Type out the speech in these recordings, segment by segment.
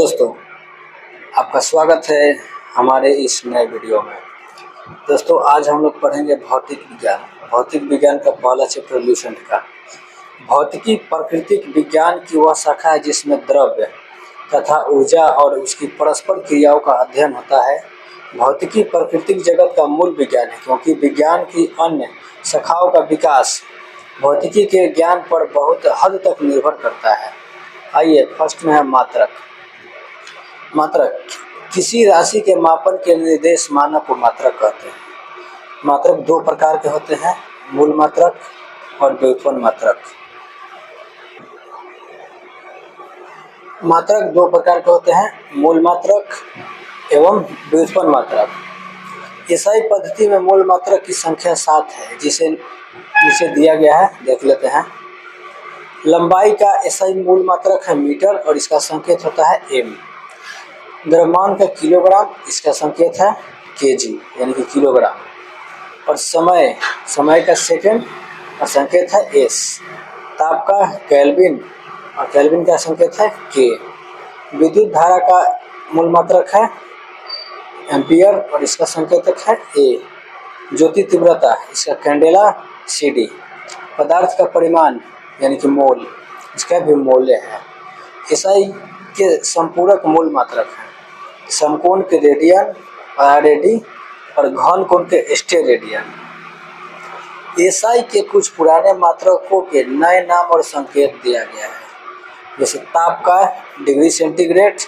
दोस्तों, आपका स्वागत है हमारे इस नए वीडियो में। दोस्तों, आज हम लोग पढ़ेंगे भौतिक विज्ञान। भौतिक विज्ञान का पहला चैप्टर ल्यूसेंट का। भौतिकी प्राकृतिक विज्ञान की वह शाखा है जिसमें द्रव्य तथा ऊर्जा और उसकी परस्पर क्रियाओं का अध्ययन होता है। भौतिकी प्राकृतिक जगत का मूल विज्ञान है, क्योंकि विज्ञान की अन्य शाखाओं का विकास भौतिकी के ज्ञान पर बहुत हद तक निर्भर करता है। आइए, फर्स्ट में है मात्रक। मात्रक किसी राशि के मापन के निर्देश मानक को मात्रक कहते हैं। मात्रक दो प्रकार के होते हैं, मूल मात्रक और व्युत्पन्न मात्रक। मात्रक दो प्रकार के होते हैं, मूल मात्रक एवं व्युत्पन्न मात्रक। ईसाई पद्धति में मूल मात्रक की संख्या 7 है, जिसे नीचे दिया गया है, देख लेते हैं। लंबाई का ईसाई मूल मात्रक है मीटर और इसका संकेत होता है एम। द्रव्यमान का किलोग्राम, इसका संकेत है केजी यानी कि किलोग्राम। और समय का सेकंड और संकेत है एस। ताप का केल्विन और केल्विन का संकेत है के। विद्युत धारा का मूल मात्रक है एम्पियर और इसका संकेतक है ए। ज्योति तीव्रता, इसका कैंडेला सीडी। पदार्थ का परिमाण यानी कि मोल, इसका भी मूल्य है। ईसाई के संपूरक मूल मात्रक है समकोण के रेडियन आरएडी और घन कोण के स्टेरेडियन। ईसाई के कुछ पुराने मात्रकों के नए नाम और संकेत दिया गया है, जैसे ताप का डिग्री सेंटीग्रेड,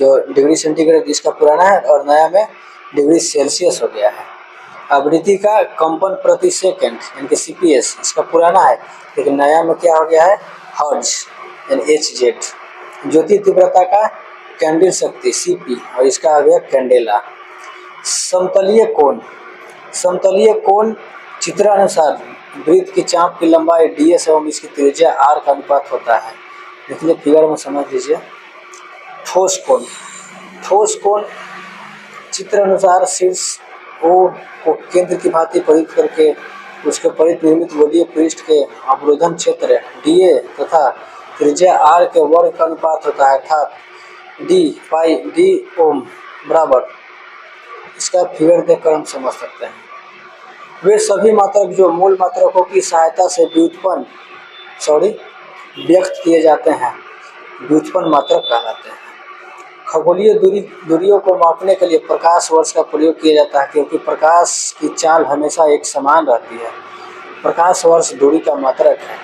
जो डिग्री सेंटीग्रेड इसका पुराना है और नया में डिग्री सेल्सियस हो गया है। आवृत्ति का कंपन प्रति सेकंड यानी कि सीपीएस, इसका पुराना है लेकिन नया में क्या हो गया है, हर्ट्ज यानी एचजेड। ज्योति तीव्रता का कैंडल शक्ति सीपी और इसका आ गया कैंडेला। समतलीय कोण, समतलीय कोण चित्रानुसार वृत्त की चाप की लंबाई ds एवं इसकी त्रिज्या r का अनुपात होता है। देखिए फिगर में समझ लीजिए। ठोस कोण, ठोस कोण चित्रानुसार शीर्ष O को केंद्र की भांति परित करके उसके परित निर्मित गोलीय पृष्ठ के अवरोधन क्षेत्र dA तथा त्रिज्या r के वर्ग का अनुपात होता है, अर्थात डी पाई डी ओम बराबर। इसका फिगर देखकर हम समझ सकते हैं। वे सभी मात्रक जो मूल मात्रकों की सहायता से व्यक्त किए जाते हैं व्युत्पन्न मात्रक कहलाते हैं। खगोलीय दूरियों को मापने के लिए प्रकाश वर्ष का प्रयोग किया जाता है, क्योंकि प्रकाश की चाल हमेशा एक समान रहती है। प्रकाश वर्ष दूरी का मात्रक है।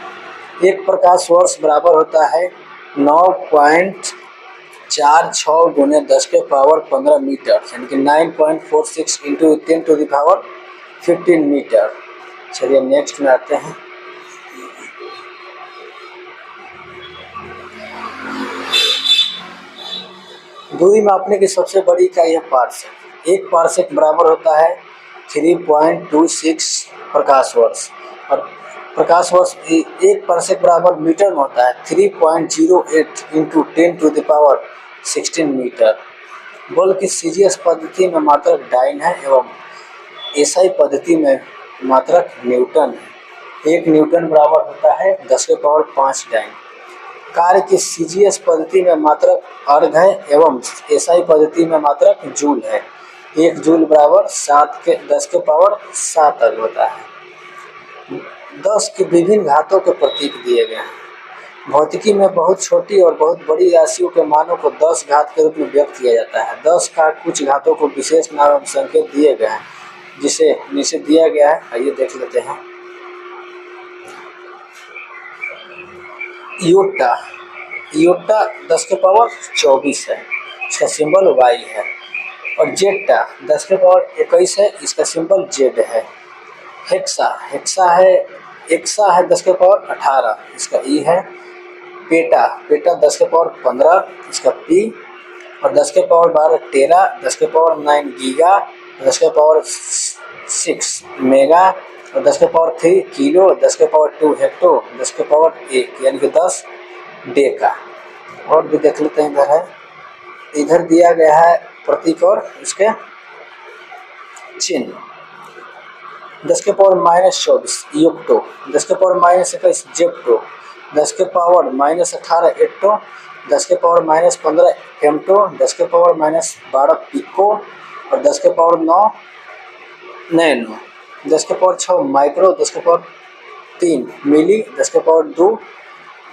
एक प्रकाश वर्ष बराबर होता है 9.46 गुने 10 के पावर 15 मीटर यानी कि 9.46 into 10 to the power 15 metre. चलिए नेक्स्ट में आते हैं। दूरी मापने की सबसे बड़ी इकाई है पार्सेक। एक पार्सेक बराबर होता है 3.26 प्रकाश वर्ष और प्रकाश वर्ष एक पार्सेक बराबर मीटर में होता है 3.08 into 10 to the power 16 metre. बल की सीजीएस पद्धति में मात्रक डाइन है एवं ईसाई पद्धति में मात्रक न्यूटन है। एक न्यूटन बराबर होता है 10 के पावर 5 डाइन। कार्य की सीजीएस पद्धति में मात्रक अर्घ है एवं ईसाई पद्धति में मात्रक जूल है। एक जूल बराबर 10 के पावर 7 अर्घ होता है। 10 की विभिन्न घातों के प्रतीक दिए गए हैं। भौतिकी में बहुत छोटी और बहुत बड़ी राशियों के मानों को 10 घात के रूप में व्यक्त किया जाता है। 10 का कुछ घातों को विशेष नाम एवं संकेत दिए गए हैं, जिसे नीचे दिया गया है। आइए देख लेते हैं। इयोटा, इयोटा 10 के पावर 24 है, इसका सिंबल Y है। और जेटा 10 के पावर 21 है, इसका सिंबल Z है। हेक्सा, हेक्सा है, एक्सा है 10 के पावर 18, इसका E है। पेटा, पेटा 10 के पावर 15, इसका P। और 10 के पावर 12 टेरा, 10 के पावर 9 गीगा, 10 के पावर 6 मेगा और 10 के पावर 3 किलो, 10 के पावर 2 हेक्टो, 10 के पावर 1 यानी कि 10 डेका। और भी देख लेते हैं। इधर है, इधर दिया गया है प्रतीक और इसके चिन्ह। 10 के पावर -24 योक्टो, 10 के पावर -21 जेप्टो, 10 के पावर -18 एट्टो, 10 के पावर माइनस 15 फेम्टो, 10 के पावर माइनस 12 पिको और 10 के पावर 9 नैनो, 10 के पावर 6 माइक्रो, 10 के पावर 3 मिली, 10 के पावर 2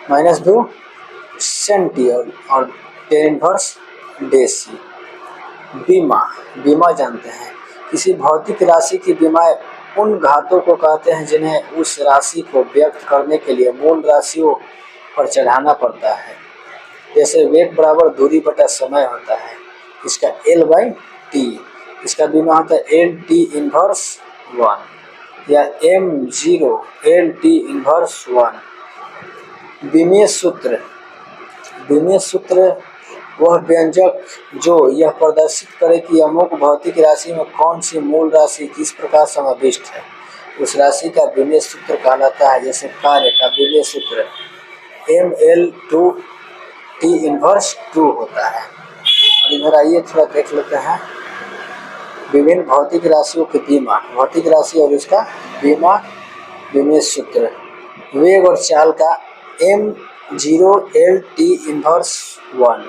माइनस 2 सेंटी और 10 इनवर्स डेसी। बीमा, बीमा जानते हैं, किसी भौतिक राशि की बीमा उन घातों को कहते हैं जिन्हें उस राशि को व्यक्त करने के लिए मूल राशियों पर चढ़ाना पड़ता है। जैसे वेग बराबर दूरी बटा समय होता है, इसका L/T, इसका बीमा होता है LT इनवर्स 1 या M0 LT इनवर्स 1। बीमीय सूत्र, बीमीय सूत्र वह व्यंजक जो यह प्रदर्शित करे कि अमुक भौतिक राशि में कौन सी मूल राशि किस प्रकार समाविष्ट है, उस राशि का बीमीय सूत्र कहलाता है। जैसे कार्य का बीमीय सूत्र ML/T इनवर्स 2 होता है। और इधर आइए थोड़ा देख लेते हैं विभिन्न भौतिक राशियों की बीमा, भौतिक राशि और इसका बीमा बीमीय सूत्र। वेग और चाल का M0 LT इनवर्स 1,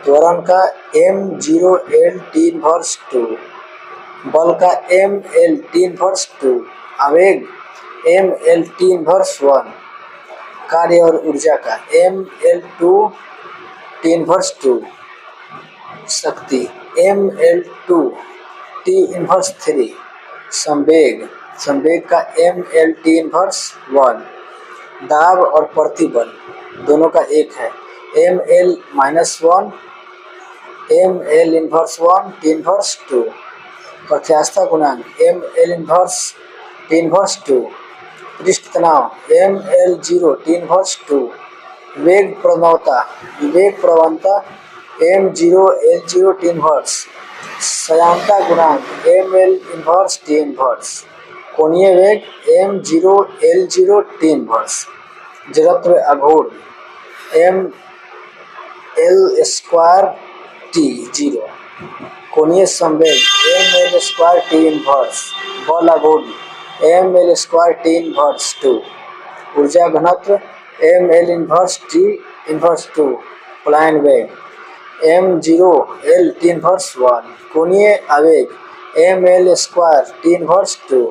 त्वरण का M0 LT इनवर्स 2, बल का MLT इनवर्स 2, आवेग MLT इनवर्स 1, कार्य और ऊर्जा का ML/T इनवर्स 2, शक्ति ML/T इनवर्स 3, संवेग, संवेग का ML/T इनवर्स 1, दाब और प्रतिबल दोनों का एक है ML-1 ML inverse 1 T inverse 2, प्रत्यास्थता गुणांक ML इनवर्स T इनवर्स 2, पृष्ठ तनाव ML0 T इनवर्स 2, वेग प्रवणता, वेग प्रवणता M0 L0 T इनवर्स, सयांता गुणांक ML इनवर्स T इनवर्स, कोणीय वेग M0 L0 T इनवर्स, जड़त्व आघूर्ण ML² T0, कोणीय संवेग ML² T इनवर्स, बल आघूर्ण ML² T इनवर्स 2, ऊर्जा घनत्व ML इनवर्स T इनवर्स 2, पलायन वेग M0 L T इनवर्स 1, कोणीय आवेग ML² T इनवर्स 2,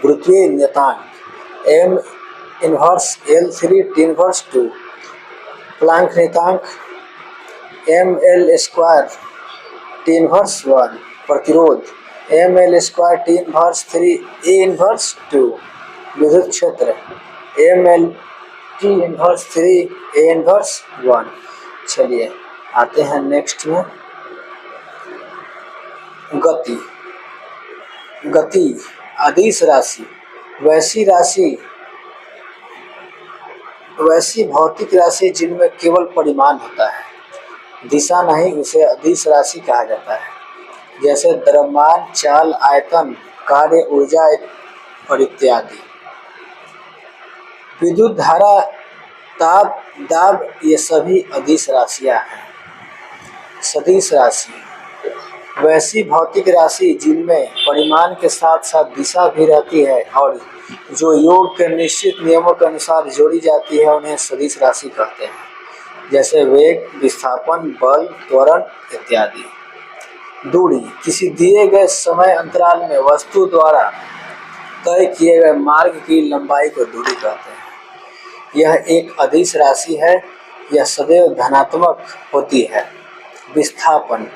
गुरुत्वीय नियतांक M inverse L3 T inverse 2, Planck नियतांक ML² T इनवर्स 1, प्रतिरोध ML² T inverse 3 A inverse 2, विद्युत क्षेत्र ML/T इनवर्स 3 A इनवर्स 1। चलिए आते हैं नेक्स्ट में, गति। गति अदिश राशि वैसी भौतिक राशि जिनमें केवल परिमाण होता है, दिशा नहीं, उसे अदिश राशि कहा जाता है। जैसे द्रव्यमान, चाल, आयतन, कार्य, ऊर्जा और इत्यादि। विद्युत धारा, ताप, दाब ये सभी अदिश राशियां हैं। सदिश राशि वैसी भौतिक राशि जिनमें परिमाण के साथ साथ दिशा भी रहती है और जो योग के निश्चित नियमों के अनुसार जोड़ी जाती है उन्हें सदिश राशि कहते हैं। जैसे वेग, विस्थापन, बल, त्वरण इत्यादि। दूरी किसी दिए गए समय अंतराल में वस्तु द्वारा तय किए गए मार्ग की लंबाई को दूरी कहते हैं। यह एक अदिश राशि है, यह सदैव धनात्मक होती है। विस्थापन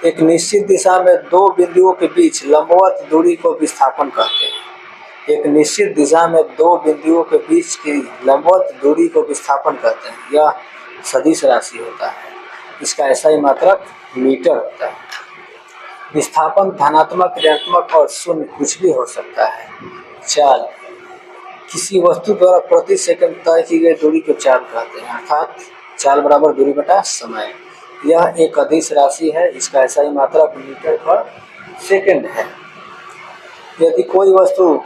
एक निश्चित दिशा में दो बिंदुओं के बीच लंबवत दूरी को विस्थापन कहते हैं। एक निश्चित दिशा में दो बिंदुओं के बीच की लंबवत दूरी को विस्थापन कहते हैं। यह सदिश राशि होता है, इसका SI मात्रक मीटर होता है। विस्थापन धनात्मक, ऋणात्मक और शून्य कुछ भी हो सकता है। चाल किसी वस्तु द्वारा प्रति सेकंड तय की गई दूरी को चाल कहते हैं, अर्थात चाल बराबर दूरी बटा समय। यह एक अदिश राशि है, इसका SI मात्रक मीटर पर सेकंड है। यदि कोई वस्तु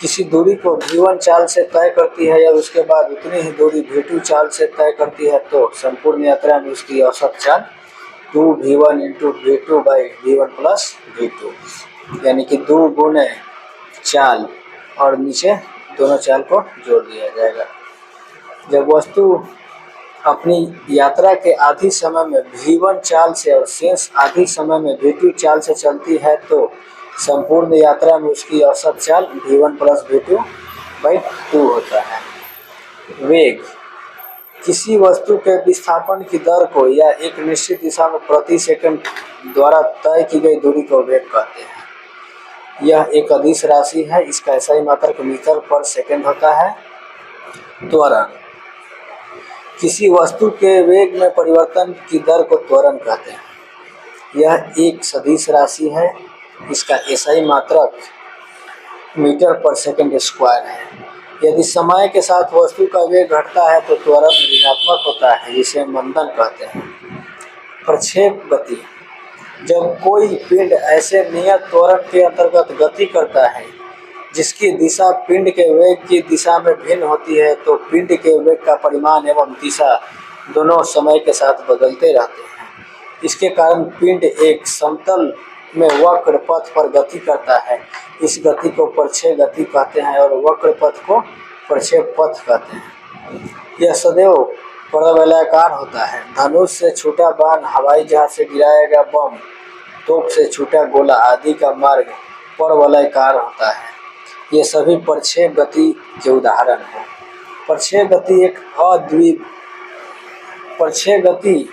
किसी दूरी को V1 चाल से तय करती है या उसके बाद उतनी ही दूरी V2 चाल से तय करती है तो संपूर्ण यात्रा में उसकी औसत चाल 2V1 × V2/V1 + V2, यानी कि 2 गुने चाल और नीचे दोनों चाल को जोड़ दिया जाएगा। जब वस्तु अपनी यात्रा के आधी समय में v1 चाल से और शेष आधी समय में v2 चाल से चलती है तो संपूर्ण यात्रा में उसकी औसत चाल v1 + v2/2 होता है। वेग किसी वस्तु के विस्थापन की दर को या एक निश्चित दिशा में प्रति सेकंड द्वारा तय की गई दूरी को वेग कहते हैं। यह एक अदिश राशि है, इसका SI मात्रक मीटर/सेकंड होता है। त्वरण किसी वस्तु के वेग में परिवर्तन की दर को त्वरण कहते हैं। यह एक सदिश राशि है, इसका SI मात्रक मीटर/सेकंड² है। यदि समय के साथ वस्तु का वेग घटता है तो त्वरण ऋणात्मक होता है, जिसे मंदन कहते हैं। प्रक्षेप गति जब कोई पिंड ऐसे नियत त्वरण के अंतर्गत गति करता है जिसकी दिशा पिंड के वेग की दिशा में भिन्न होती है तो पिंड के वेग का परिमाण एवं दिशा दोनों समय के साथ बदलते रहते हैं। इसके कारण पिंड एक समतल में वक्र पथ पर गति करता है। इस गति को प्रक्षेप गति कहते हैं और वक्र पथ को प्रक्षेप पथ कहते हैं। यह सदैव परवलयाकार होता है। धनुष से छूटा बाण, हवाई जहाज से गिराया गया बम, तोप से छूटा गोला आदि का मार्ग परवलयाकार होता है। ये सभी प्रक्षेप गति के उदाहरण हैं। प्रक्षेप गति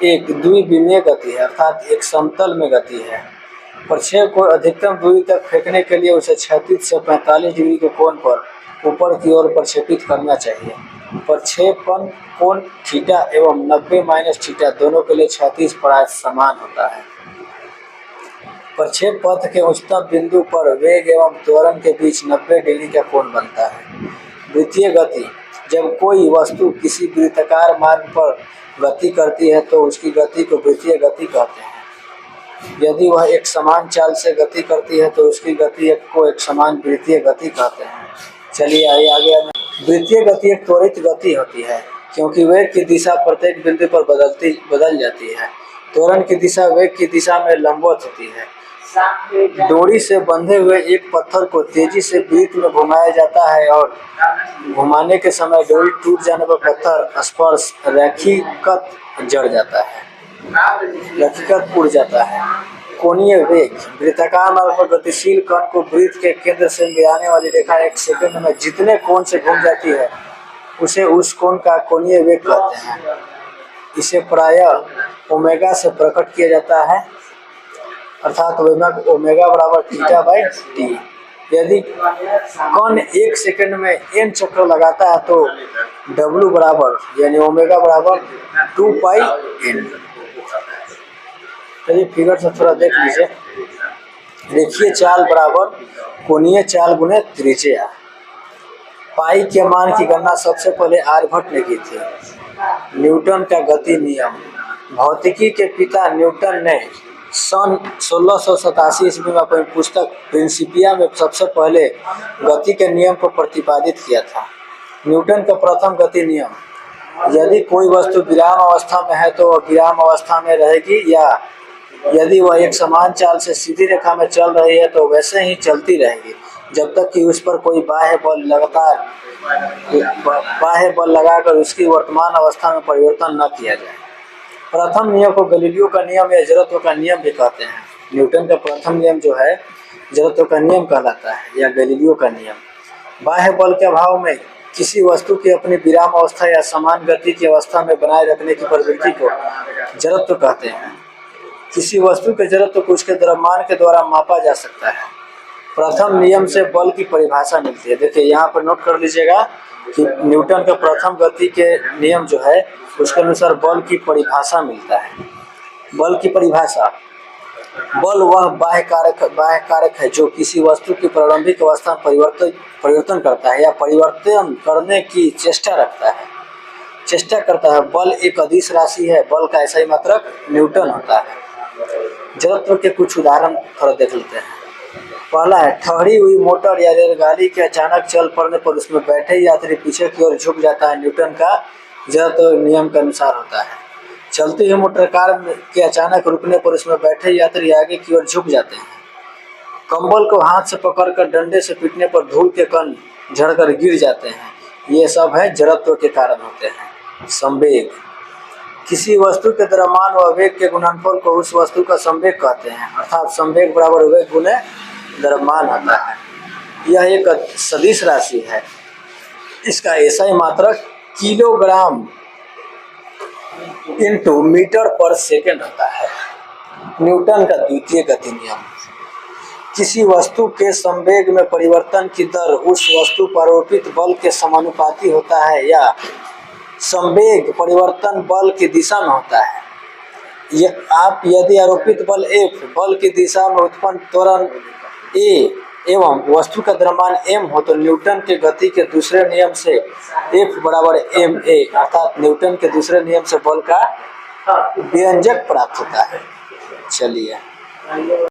एक द्विविमीय गति है, अर्थात एक समतल में गति है। प्रक्षेप को अधिकतम दूरी तक फेंकने के लिए उसे क्षैतिज से 45 डिग्री के कोण पर ऊपर की ओर प्रक्षेपित करना चाहिए। प्रक्षेपण कोण थीटा एवं 90 - थीटा दोनों के लिए क्षैतिज प्राय समान होता है। प्रक्षेप पथ के उच्चतम बिंदु पर वेग एवं त्वरण के बीच 90 डिग्री का कोण बनता है। वृत्तीय गति जब कोई वस्तु किसी वृत्ताकार मार्ग पर गति करती है तो उसकी गति को वृत्तीय गति कहते हैं। यदि वह एक समान चाल से गति करती है तो उसकी गति को एक समान वृत्तीय गति कहते हैं। चलिए आगे वृत्तीय गति एक त्वरित गति होती है क्योंकि वेग की दिशा प्रत्येक बिंदु पर बदल जाती है। त्वरण की दिशा वेग की दिशा में लंबवत होती है। डोरी से बंधे हुए एक पत्थर को तेजी से वृत्त में घुमाया जाता है और घुमाने के समय डोरी टूट जाने पर पत्थर स्पर्श रैखिकत उड़ जाता है। कोणीय वेग वृत्ताकार मार्ग पर गतिशील कण को वृत्त के केंद्र से मिलाने वाली रेखा एक सेकंड में जितने कोण से घूम जाती है उसे उस कोण का कोणीय वेग कहते हैं। इसे प्रायः ओमेगा से प्रकट किया जाता है, अर्थात ओमेगा = θ/t। यदि कण एक सेकंड में n चक्र लगाता है तो W बराबर यानी ओमेगा = 2πn। चलिए फिगर से थोड़ा देख लीजिए। रेखीय चाल बराबर कोणीय चाल गुणे त्रिज्या। पाई के मान की गणना सबसे पहले आर्यभट्ट ने की थी। न्यूटन का गति नियम भौतिकी के पिता न्यूटन ने सन 1687 ईस्वी में अपनी पुस्तक प्रिंसिपिया में सबसे पहले गति के नियम को प्रतिपादित किया था। न्यूटन का प्रथम गति नियम, यदि कोई वस्तु विराम अवस्था में है तो वह विराम अवस्था में रहेगी, या यदि वह एक समान चाल से सीधी रेखा में चल रही है तो वैसे ही चलती रहेगी जब तक कि उस पर कोई बाह्य बल लगाकर उसकी वर्तमान अवस्था में परिवर्तन न किया जाए। प्रथम नियम को गैलीलियो का नियम या जड़त्व का नियम भी कहते हैं। न्यूटन का प्रथम नियम जो है जड़त्व का नियम कहलाता है या गैलीलियो का नियम। बाह्य बल के अभाव में किसी वस्तु की अपनी विराम अवस्था या समान गति की अवस्था में बनाए रखने की प्रवृत्ति को जड़त्व कहते हैं। किसी वस्तु के जड़त्व को उसके द्रव्यमान के द्वारा मापा जा सकता है। प्रथम नियम से बल की परिभाषा मिलती है। देखिए यहाँ पर नोट कर लीजिएगा कि न्यूटन का प्रथम गति के नियम जो है उसके अनुसार बल की परिभाषा मिलता है। बल की परिभाषा, बल वह बाह्य कारक है जो किसी वस्तु की प्रारंभिक अवस्था में परिवर्तन करता है या परिवर्तन करने की चेष्टा करता है। बल एक अदिश राशि है। बल का SI मात्रक न्यूटन होता है। जड़त्व के कुछ उदाहरण थोड़ा देख लेते हैं। पहला है ठहरी हुई मोटर या रेलगाड़ी के अचानक चल पड़ने पर उसमें बैठे यात्री पीछे की ओर झुक जाता है। न्यूटन का जड़त्व नियम के अनुसार होता है। चलती हुई मोटर कार के अचानक रुकने पर उसमें बैठे यात्री आगे की ओर झुक जाते हैं। कंबल को हाथ से पकड़कर डंडे से पीटने पर धूल के कण झड़कर गिर जाते हैं। ये सब है जड़त्व के कारण होते हैं। संवेग, किसी वस्तु के द्रव्यमान व वेग के गुणनफल को उस वस्तु का संवेग कहते हैं, अर्थात संवेग बराबर वेग गुने द्रव्यमान होता है। यह एक सदिश राशि है। इसका एसआई मात्रक किलोग्राम इंटू मीटर पर सेकेंड होता है। न्यूटन का द्वितीय गति नियम, किसी वस्तु के संवेग में परिवर्तन की दर उस वस्तु पर आरोपित बल के समानुपाती होता है या संवेग परिवर्तन बल की दिशा में होता है। यदि आरोपित बल F बल की दिशा में उत्पन्न त्वरण A एवं वस्तु का द्रव्यमान m हो तो न्यूटन के गति के दूसरे नियम से F बराबर ma अर्थात न्यूटन के दूसरे नियम से बल का व्यंजक प्राप्त होता है। चलिए